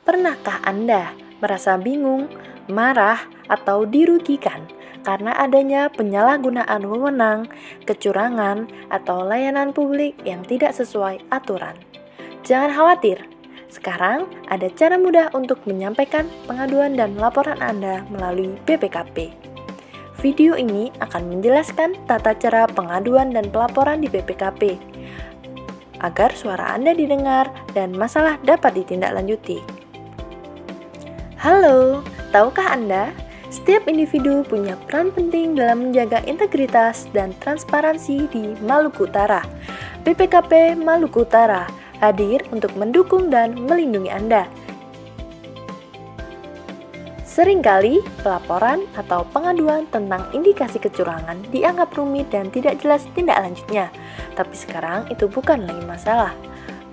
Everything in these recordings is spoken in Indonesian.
Pernahkah Anda merasa bingung, marah, atau dirugikan karena adanya penyalahgunaan wewenang, kecurangan, atau layanan publik yang tidak sesuai aturan? Jangan khawatir, sekarang ada cara mudah untuk menyampaikan pengaduan dan laporan Anda melalui BPKP. Video ini akan menjelaskan tata cara pengaduan dan pelaporan di BPKP, agar suara Anda didengar dan masalah dapat ditindaklanjuti. Halo, tahukah Anda, setiap individu punya peran penting dalam menjaga integritas dan transparansi di Maluku Utara. BPKP Maluku Utara hadir untuk mendukung dan melindungi Anda. Seringkali, pelaporan atau pengaduan tentang indikasi kecurangan dianggap rumit dan tidak jelas tindak lanjutnya. Tapi sekarang itu bukan lagi masalah.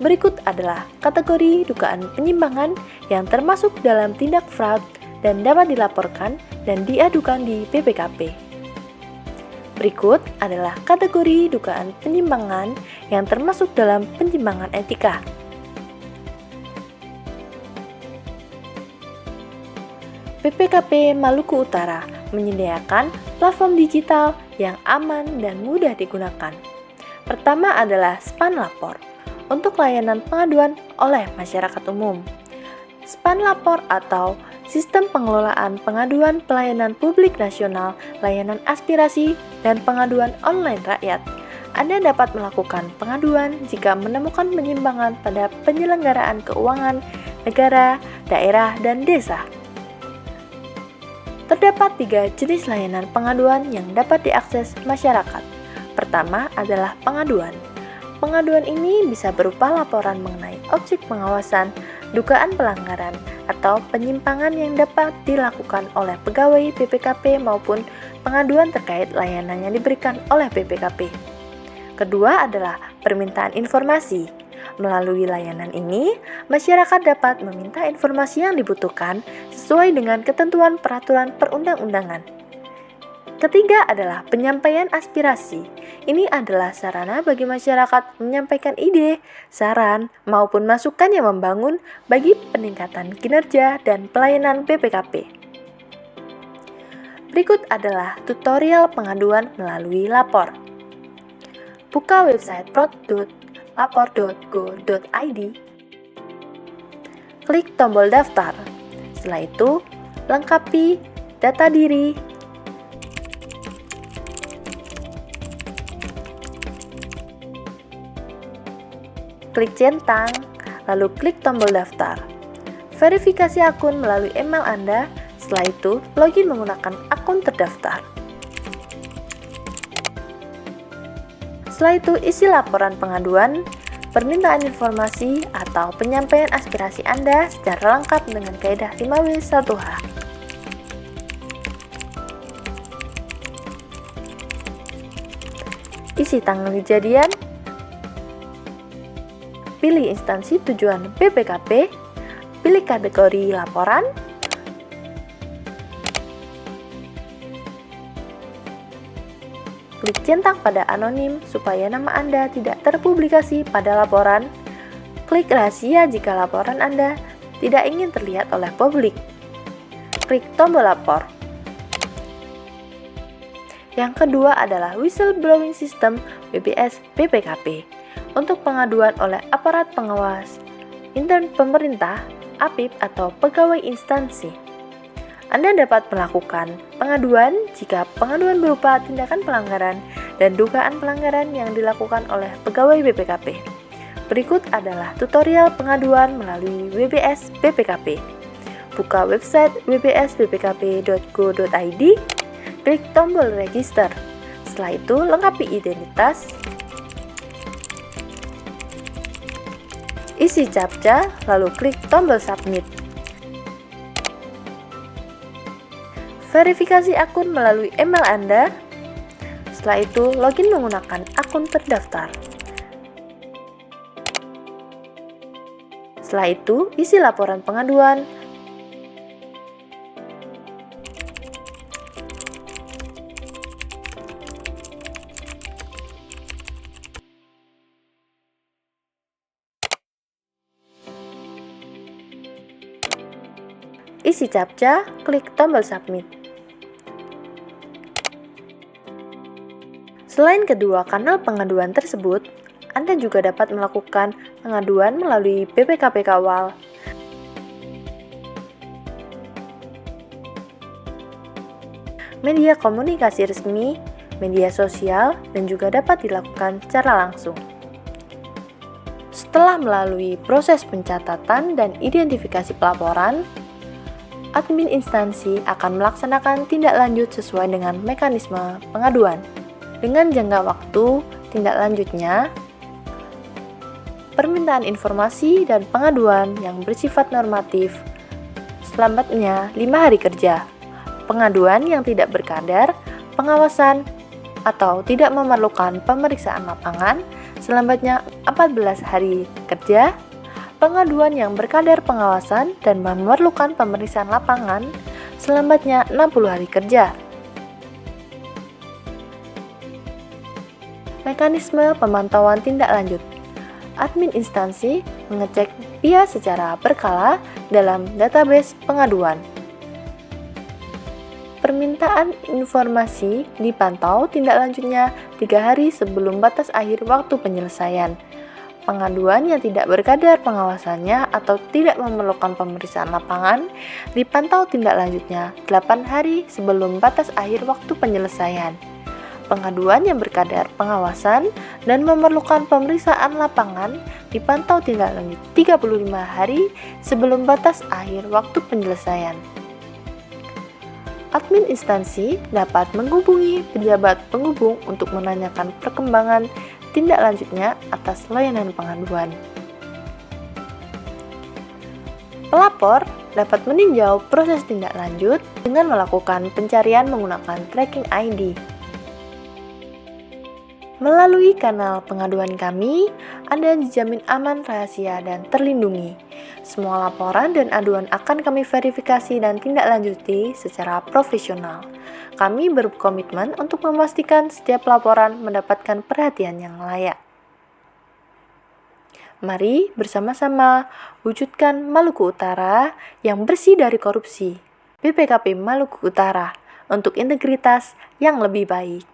Berikut adalah kategori dugaan penyimpangan yang termasuk dalam tindak fraud dan dapat dilaporkan dan diadukan di BPKP. Berikut adalah kategori dugaan penyimpangan yang termasuk dalam penyimpangan etika. BPKP Maluku Utara menyediakan platform digital yang aman dan mudah digunakan. Pertama adalah Span Lapor, untuk layanan pengaduan oleh masyarakat umum. Span Lapor atau Sistem Pengelolaan Pengaduan Pelayanan Publik Nasional, Layanan Aspirasi dan Pengaduan Online Rakyat. Anda dapat melakukan pengaduan jika menemukan penyimpangan pada penyelenggaraan keuangan negara, daerah, dan desa. Terdapat 3 jenis layanan pengaduan yang dapat diakses masyarakat. Pertama adalah pengaduan. Pengaduan ini bisa berupa laporan mengenai objek pengawasan, dugaan pelanggaran, atau penyimpangan yang dapat dilakukan oleh pegawai BPKP maupun pengaduan terkait layanan yang diberikan oleh BPKP. Kedua adalah permintaan informasi. Melalui layanan ini, masyarakat dapat meminta informasi yang dibutuhkan sesuai dengan ketentuan peraturan perundang-undangan. Ketiga adalah penyampaian aspirasi. Ini adalah sarana bagi masyarakat menyampaikan ide, saran, maupun masukan yang membangun bagi peningkatan kinerja dan pelayanan BPKP. Berikut adalah tutorial pengaduan melalui lapor. Buka website prod.lapor.go.id. Klik tombol daftar. Setelah itu, lengkapi data diri, klik centang, lalu klik tombol daftar. Verifikasi akun melalui email Anda, setelah itu login menggunakan akun terdaftar. Setelah itu isi laporan pengaduan, permintaan informasi, atau penyampaian aspirasi Anda secara lengkap dengan kaidah 5W1H. Isi tanggal kejadian, pilih instansi tujuan BPKP, pilih kategori laporan, klik centang pada anonim supaya nama Anda tidak terpublikasi pada laporan, klik rahasia jika laporan Anda tidak ingin terlihat oleh publik, klik tombol lapor. Yang kedua adalah whistleblowing system WBS BPKP. Untuk pengaduan oleh aparat pengawas intern pemerintah, APIP, atau pegawai instansi. Anda dapat melakukan pengaduan jika pengaduan berupa tindakan pelanggaran dan dugaan pelanggaran yang dilakukan oleh pegawai BPKP. Berikut adalah tutorial pengaduan melalui WBS BPKP. Buka website wbsbpkp.go.id, klik tombol register. Setelah itu, lengkapi identitas, isi captcha, lalu klik tombol submit. Verifikasi akun melalui email Anda. Setelah itu, login menggunakan akun terdaftar. Setelah itu, isi laporan pengaduan. Isi captcha, klik tombol submit. Selain kedua kanal pengaduan tersebut, Anda juga dapat melakukan pengaduan melalui BPKP Kawal, media komunikasi resmi, media sosial, dan juga dapat dilakukan secara langsung. Setelah melalui proses pencatatan dan identifikasi pelaporan, admin instansi akan melaksanakan tindak lanjut sesuai dengan mekanisme pengaduan. Dengan jangka waktu tindak lanjutnya, permintaan informasi dan pengaduan yang bersifat normatif, selambatnya 5 hari kerja. Pengaduan yang tidak berkadar, pengawasan, atau tidak memerlukan pemeriksaan lapangan, selambatnya 14 hari kerja. Pengaduan yang berkadar pengawasan dan memerlukan pemeriksaan lapangan, selambatnya 60 hari kerja. Mekanisme pemantauan tindak lanjut. Admin instansi mengecek PIA secara berkala dalam database pengaduan. Permintaan informasi dipantau tindak lanjutnya 3 hari sebelum batas akhir waktu penyelesaian. Pengaduan yang tidak berkadar pengawasannya atau tidak memerlukan pemeriksaan lapangan dipantau tindak lanjutnya 8 hari sebelum batas akhir waktu penyelesaian. Pengaduan yang berkadar pengawasan dan memerlukan pemeriksaan lapangan dipantau tindak lanjut 35 hari sebelum batas akhir waktu penyelesaian. Admin instansi dapat menghubungi pejabat penghubung untuk menanyakan perkembangan tindak lanjutnya atas layanan pengaduan. Pelapor dapat meninjau proses tindak lanjut dengan melakukan pencarian menggunakan tracking ID. Melalui kanal pengaduan kami, Anda dijamin aman, rahasia, dan terlindungi. Semua laporan dan aduan akan kami verifikasi dan tindak lanjuti secara profesional. Kami berkomitmen untuk memastikan setiap laporan mendapatkan perhatian yang layak. Mari bersama-sama wujudkan Maluku Utara yang bersih dari korupsi. BPKP Maluku Utara untuk integritas yang lebih baik.